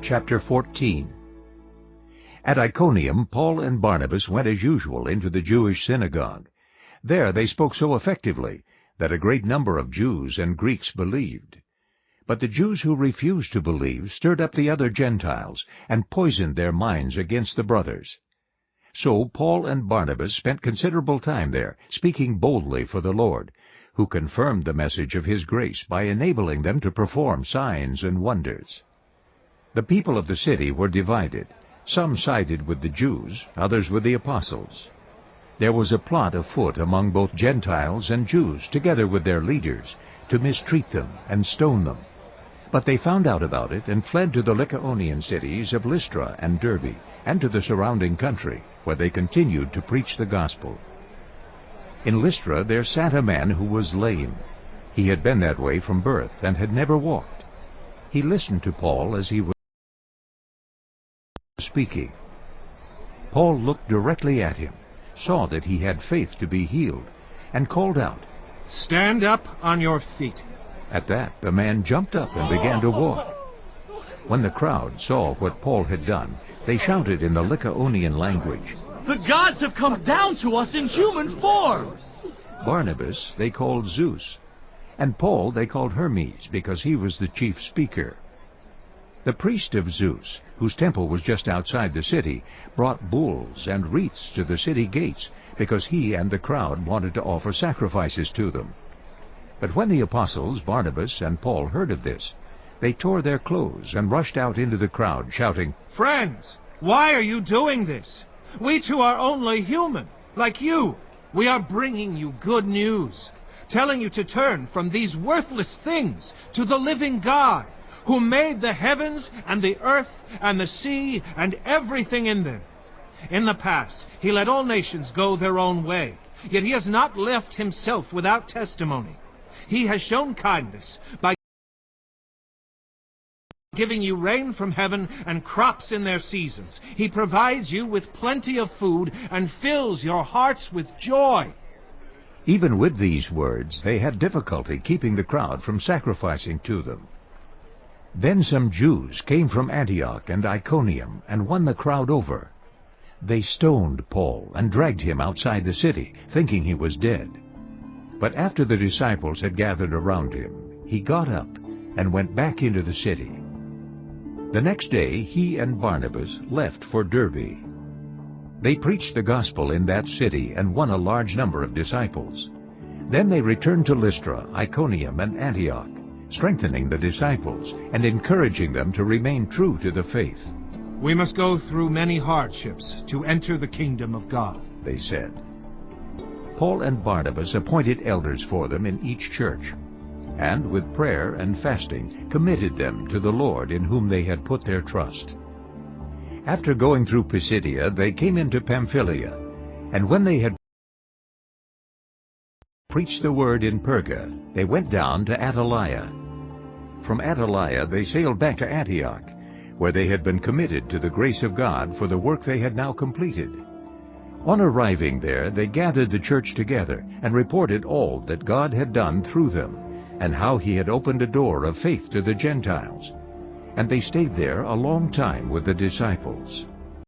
Chapter 14. At Iconium, Paul and Barnabas went as usual into the Jewish synagogue. There they spoke so effectively that a great number of Jews and Greeks believed. But the Jews who refused to believe stirred up the other Gentiles and poisoned their minds against the brothers. So Paul and Barnabas spent considerable time there, speaking boldly for the Lord, who confirmed the message of His grace by enabling them to perform signs and wonders. The people of the city were divided. Some sided with the Jews, others with the apostles. There was a plot afoot among both Gentiles and Jews, together with their leaders, to mistreat them and stone them. But they found out about it and fled to the Lycaonian cities of Lystra and Derbe, and to the surrounding country, where they continued to preach the gospel. In Lystra there sat a man who was lame. He had been that way from birth and had never walked. He listened to Paul as he was speaking. Paul looked directly at him, saw that he had faith to be healed, and called out, "Stand up on your feet." At that the man jumped up and began to walk. When the crowd saw what Paul had done, they shouted in the Lycaonian language, "The gods have come down to us in human form!" Barnabas they called Zeus, and Paul they called Hermes, because he was the chief speaker. The priest of Zeus, whose temple was just outside the city, brought bulls and wreaths to the city gates, because he and the crowd wanted to offer sacrifices to them. But when the apostles Barnabas and Paul heard of this, they tore their clothes and rushed out into the crowd, shouting, "Friends, why are you doing this? We too are only human, like you. We are bringing you good news, telling you to turn from these worthless things to the living God, who made the heavens and the earth and the sea and everything in them. In the past, He let all nations go their own way, yet He has not left Himself without testimony. He has shown kindness by giving you rain from heaven and crops in their seasons. He provides you with plenty of food and fills your hearts with joy." Even with these words, they had difficulty keeping the crowd from sacrificing to them. Then some Jews came from Antioch and Iconium and won the crowd over. They stoned Paul and dragged him outside the city, thinking he was dead. But after the disciples had gathered around him, he got up and went back into the city. The next day he and Barnabas left for Derbe. They preached the gospel in that city and won a large number of disciples. Then they returned to Lystra, Iconium, and Antioch, strengthening the disciples and encouraging them to remain true to the faith. "We must go through many hardships to enter the kingdom of God," they said. Paul and Barnabas appointed elders for them in each church, and with prayer and fasting committed them to the Lord in whom they had put their trust. After going through Pisidia, they came into Pamphylia, and when they had preached the word in Perga, they went down to Attalia. From Attalia they sailed back to Antioch, where they had been committed to the grace of God for the work they had now completed. On arriving there, they gathered the church together and reported all that God had done through them, and how He had opened a door of faith to the Gentiles. And they stayed there a long time with the disciples.